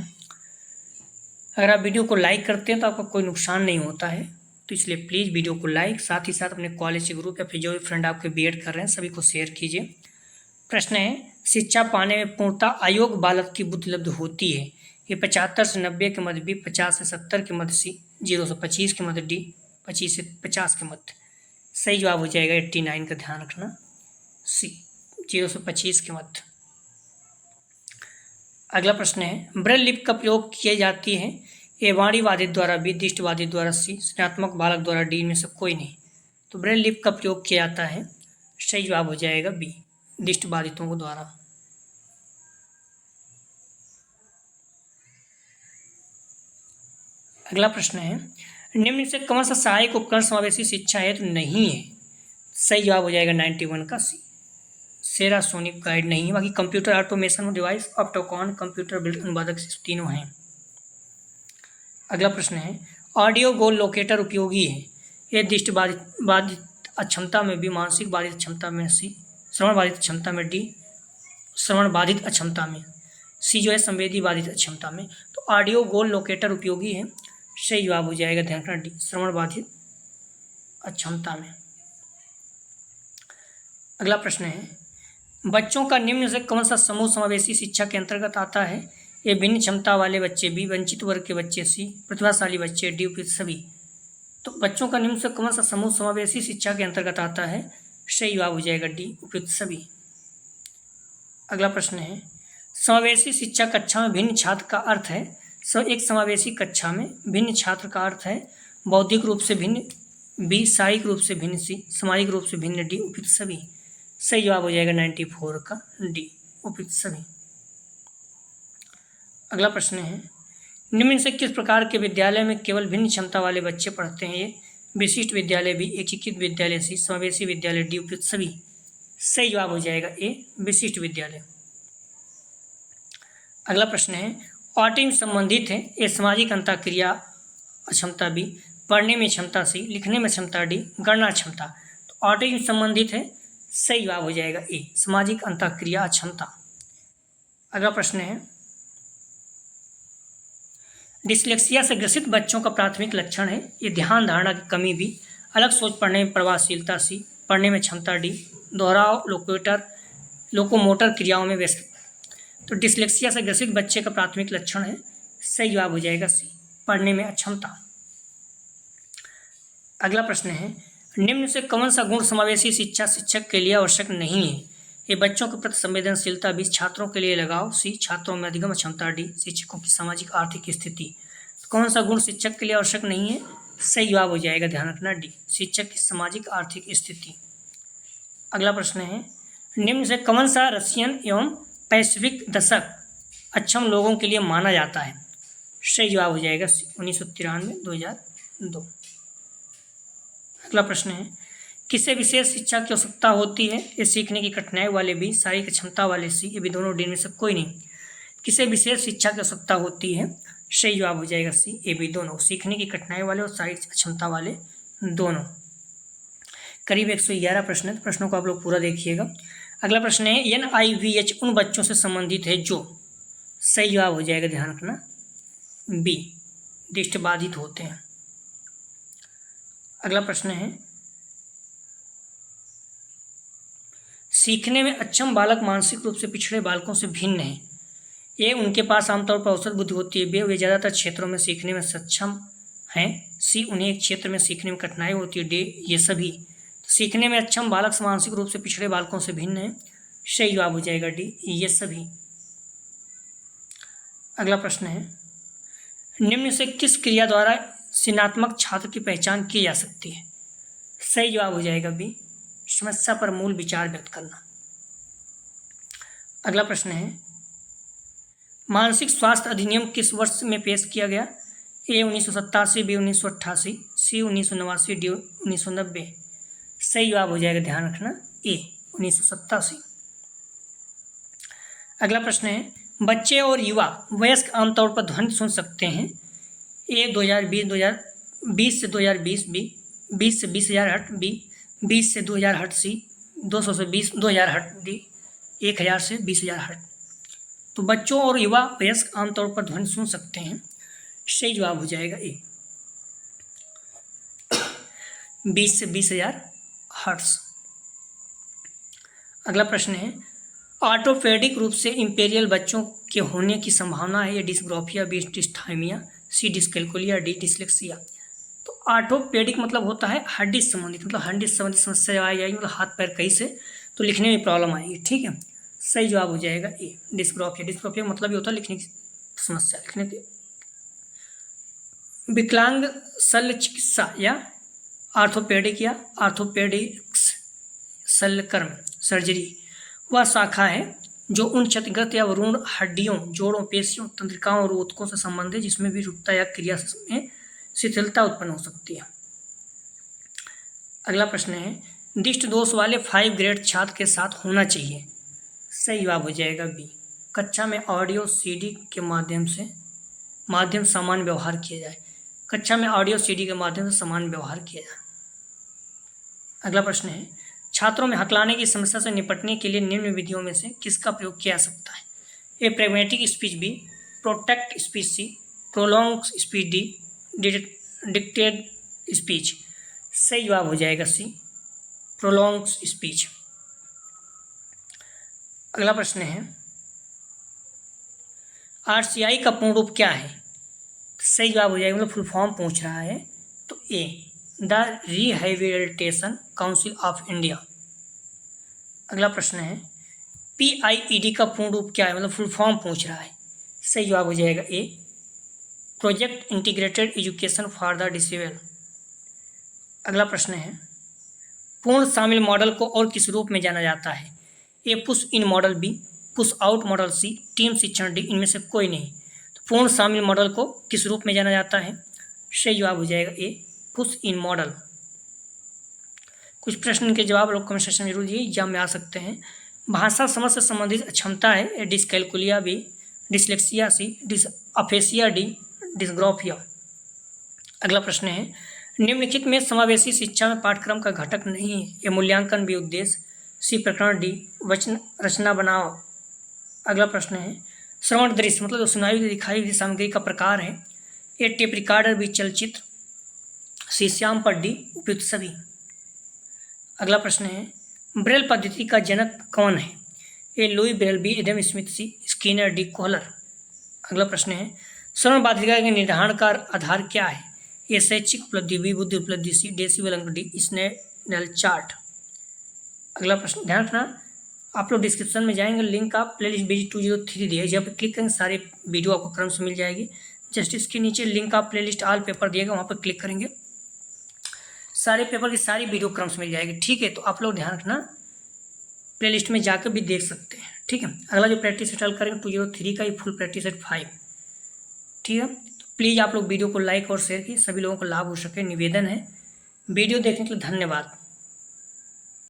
अगर आप वीडियो को लाइक करते हैं तो आपका कोई नुकसान नहीं होता है, तो इसलिए प्लीज़ वीडियो को लाइक, साथ ही साथ अपने कॉलेज के ग्रुप या फिर जो भी फ्रेंड आपके बीएड कर रहे हैं सभी को शेयर कीजिए। प्रश्न है, शिक्षा पाने में पूर्णतः अयोग्य बालक की बुद्धि उपलब्ध होती है। ये 75 से 90 के मध्य बी, 50 से 70 के मध्य सी, 0 से 25 के मध्य डी, 25 से 50 के मध्य। सही जवाब हो जाएगा 89 का, ध्यान रखना, सी 0 से 25 के मध्य। अगला प्रश्न है, ब्रेल लिपि का प्रयोग किए जाती है ए वाणी बाधित द्वारा बी, दृष्ट बाधित द्वारा सी, सृजनात्मक बालक द्वारा डी में से कोई नहीं। तो ब्रेल लिपि का प्रयोग किया जाता है, सही जवाब हो जाएगा बी, दृष्ट बाधितों को द्वारा। अगला प्रश्न है, निम्न से कौन सा सहायक उपकरण समावेशी शिक्षा है? तो नहीं है, सही जवाब हो जाएगा 91 का सी, सेरासोनिक गाइड नहीं है। बाकी computer automation device, Optacon, computer build अनुवादक तीनों हैं। अगला प्रश्न है, ऑडियो गोल लोकेटर उपयोगी है ये दृष्टि बाधित अक्षमता में बी, मानसिक बाधित अक्षमता में सी, श्रवण बाधित अक्षमता में डी, श्रवण बाधित अक्षमता में सी जो है संवेदी बाधित अक्षमता में। तो ऑडियो गोल लोकेटर उपयोगी है, सही जवाब हो जाएगा, ध्यान रखना, डी, श्रवण बाधित अक्षमता में। अगला प्रश्न है, बच्चों का निम्न से कौन सा समूह समावेशी शिक्षा के अंतर्गत आता है? ए भिन्न क्षमता वाले बच्चे बी, वंचित वर्ग के बच्चे सी, प्रतिभाशाली बच्चे डी, उपयुक्त सभी। तो बच्चों का निम्न से कौन सा समूह समावेशी शिक्षा के अंतर्गत आता है? सही जवाब हो जाएगा डी, उपयुक्त सभी। अगला प्रश्न है, समावेशी शिक्षा कक्षा में भिन्न छात्र का अर्थ है। एक समावेशी कक्षा में भिन्न छात्र का अर्थ है बौद्धिक रूप से भिन्न बी, शारीरिक रूप से भिन्न सी, सामाजिक रूप से भिन्न डी, उपयुक्त सभी। सही जवाब हो जाएगा 94 का डी, उपयुक्त सभी। अगला प्रश्न है, निम्न से किस प्रकार के विद्यालय में केवल भिन्न क्षमता वाले बच्चे पढ़ते हैं? ये विशिष्ट विद्यालय बी, एकीकृत विद्यालय सी, समावेशी विद्यालय डी, उपयुक्त सभी। सही जवाब हो जाएगा ए, विशिष्ट विद्यालय। अगला प्रश्न है, ऑटिज्म संबंधित है ए, सामाजिक अंतःक्रिया अक्षमता बी, पढ़ने में क्षमता सी, लिखने में क्षमता डी, गणना क्षमता। तो ऑटिज्म संबंधित है, सही जवाब हो जाएगा ए, सामाजिक अंतःक्रिया अक्षमता। अगला प्रश्न है, डिस्लेक्सिया से ग्रसित बच्चों का प्राथमिक लक्षण है ये ध्यान धारणा की कमी भी, अलग सोच पढ़ने में प्रभावशीलता सी, पढ़ने में क्षमता डी, दोहराव लोकोमोटर क्रियाओं में व्यस्त। तो डिस्लेक्सिया से ग्रसित बच्चे का प्राथमिक लक्षण है, सही जवाब हो जाएगा सी, पढ़ने में अक्षमता। अगला प्रश्न है, निम्न से कौन सा गुण समावेशी शिक्षा शिक्षक के लिए आवश्यक नहीं है? ये बच्चों के प्रति संवेदनशीलता बी, छात्रों के लिए लगाव सी, छात्रों में अधिगम क्षमता डी, शिक्षकों की सामाजिक आर्थिक स्थिति। तो कौन सा गुण शिक्षक के लिए आवश्यक नहीं है? सही जवाब हो जाएगा, ध्यान रखना, डी, शिक्षक की सामाजिक आर्थिक स्थिति। अगला प्रश्न है, निम्न से कौन सा रशियन एवं पैसिफिक दशक अक्षम लोगों के लिए माना जाता है? सही जवाब हो जाएगा 1993-2002। अगला प्रश्न है, किसे विशेष शिक्षा की आवश्यकता होती है? ये सीखने की कठिनाई वाले बी, शारीरिक क्षमता वाले सी, ये भी दोनों डी में से कोई नहीं। किसे विशेष शिक्षा की आवश्यकता होती है? सही जवाब हो जाएगा सी, ए बी दोनों, सीखने की कठिनाई वाले और शारीरिक क्षमता वाले दोनों। करीब 111 प्रश्न है, तो प्रश्नों को आप लोग पूरा देखिएगा। अगला प्रश्न है, NIVH उन बच्चों से संबंधित है जो, सही जवाब हो जाएगा, ध्यान रखना, बी, दृष्टिबाधित होते हैं। अगला प्रश्न है, सीखने में अक्षम बालक मानसिक रूप से पिछड़े बालकों से भिन्न है। ये उनके पास आमतौर पर औसत बुद्धि होती है, वे ज़्यादातर क्षेत्रों में सीखने में सक्षम हैं सी, उन्हें एक क्षेत्र में सीखने में कठिनाई होती है डी, ये सभी। तो सीखने में अक्षम बालक मानसिक रूप से पिछड़े बालकों से भिन्न है, सही जवाब हो जाएगा डी, ये सभी। अगला प्रश्न है, निम्न से किस क्रिया द्वारा सृजनात्मक छात्र की पहचान की जा सकती है? सही जवाब हो जाएगा बी, समस्या पर मूल विचार व्यक्त करना। अगला प्रश्न है, मानसिक स्वास्थ्य अधिनियम किस वर्ष में पेश किया गया? ए 1987, बी 1988, सी 1989, डी 1990। सही जवाब हो जाएगा, ध्यान रखना, ए 1987। अगला प्रश्न है, बच्चे और युवा वयस्क आमतौर पर ध्वनि सुन सकते हैं? ए 2020 से 2020, बी 20 से 20,000 हर्ट्ज, बी 20 से 2000 हर्ट्ज, सी 200 से 20,000 हर्ट्ज, डी 1000 से 20,000 हर्ट्ज। तो बच्चों और युवा वयस्क आमतौर पर ध्वनि सुन सकते हैं। सही जवाब हो जाएगा ए 20 से 20,000 हर्ट्ज। अगला प्रश्न है, ऑर्थोपेडिक रूप से इंपेरियल बच्चों के होने की संभावना है? ये डिस्ग्राफिया, बी डिस्थाइमिया, सी डिस्कैल्कुलिया, डी डिस्लेक्सिया। तो ऑर्थोपेडिक मतलब होता है हड्डी संबंधित, मतलब हड्डी संबंधित समस्या आ जाएगी, मतलब हाथ पैर कहीं से, तो लिखने में प्रॉब्लम आएगी। ठीक है, सही जवाब हो जाएगा ए डिस्ग्राफिया। डिस्ग्राफिया मतलब ये होता है लिखने की समस्या, लिखने की। विकलांग शल्य चिकित्सा या ऑर्थोपेडिक या ऑर्थोपेडिक्स शल्यकर्म सर्जरी वह शाखा है जो उन क्षतिग्रस्त या भ्रूण हड्डियों, जोड़ों, पेशियों, तंत्रिकाओं और ऊतकों से संबंधित जिसमें भी रुकता या क्रिया में शिथिलता उत्पन्न हो सकती है। अगला प्रश्न है, दृष्टि दोष वाले 5 ग्रेड छात्र के साथ होना चाहिए? सही जवाब हो जाएगा बी, कक्षा में ऑडियो सीडी के माध्यम सामान्य व्यवहार किया जाए। कक्षा में ऑडियो सीडी के माध्यम से सामान्य व्यवहार किया जाए। अगला प्रश्न है, छात्रों में हकलाने की समस्या से निपटने के लिए निम्न विधियों में से किसका प्रयोग किया जा सकता है? A pragmatic speech, B protect speech, C prolong speech, D dictated speech. सही जवाब हो जाएगा सी प्रोलॉन्ग स्पीच। अगला प्रश्न है, आरसीआई का पूर्ण रूप क्या है? सही जवाब हो जाएगा, मतलब फुल फॉर्म पूछ रहा है, तो A the rehabilitation council of India. अगला प्रश्न है, पीआईईडी का पूर्ण रूप क्या है, मतलब फुल फॉर्म पूछ रहा है। सही जवाब हो जाएगा A project integrated education for the disabled. अगला प्रश्न है, पूर्ण शामिल मॉडल को और किस रूप में जाना जाता है? A push in model, B push out model, C team शिक्षण, डी इनमें से कोई नहीं। तो पूर्ण शामिल मॉडल को किस रूप में जाना जाता है? सही जवाब हो जाएगा ए पुश इन मॉडल। कुछ प्रश्न के जवाब लोग कमेंट सेक्शन में जरूर दिए, एग्जाम में आ सकते हैं। भाषा समझ से संबंधित अक्षमता है? डिस्कैल्कुलिया, बी डिसलेक्सिया, सी अफेसिया, डी डिस्ग्राफिया। अगला प्रश्न है, निम्नलिखित में समावेशी शिक्षा में पाठ्यक्रम का घटक नहीं है? ये मूल्यांकन, बी उद्देश्य, सी प्रकरण, डी वचन रचना बनाओ। अगला प्रश्न है, श्रवण दृश्य मतलब सुनाई हुई दिखाई हुई सामग्री का प्रकार है? ए टेप रिकॉर्डर, बी चलचित्र, सी श्याम पर, डी उपयुक्त सभी। अगला प्रश्न है, ब्रेल पद्धति का जनक कौन है? A Louis Braille, B Adam Smith, C Skinner, D Kohler. अगला प्रश्न है, श्रवण बाधिका के निर्धारण का आधार क्या है? ए शैक्षिक उपलब्धि, बी बुद्धि उपलब्धि, सी डेसिबल अंक, डी स्नेडल चार्ट। अगला प्रश्न ध्यान रखना, आप लोग डिस्क्रिप्शन में जाएंगे, लिंक आप प्लेलिस्ट BG203 दिया है, जहाँ पर क्लिक करेंगे सारे वीडियो आपको क्रम से मिल जाएगी। जस्ट इसके नीचे लिंक आप प्लेलिस्ट ऑल पेपर दिएगा, वहाँ पर क्लिक करेंगे, सारे पेपर की सारी वीडियो क्रम से मिल जाएगी। ठीक है, तो आप लोग ध्यान रखना, प्लेलिस्ट में जाकर भी देख सकते हैं। ठीक है, अगला जो प्रैक्टिस सेट हल करेंगे 203 का, ये फुल प्रैक्टिस सेट 5। ठीक है, तो प्लीज़ आप लोग वीडियो को लाइक और शेयर कीजिए, सभी लोगों को लाभ हो सके, निवेदन है। वीडियो देखने के लिए धन्यवाद।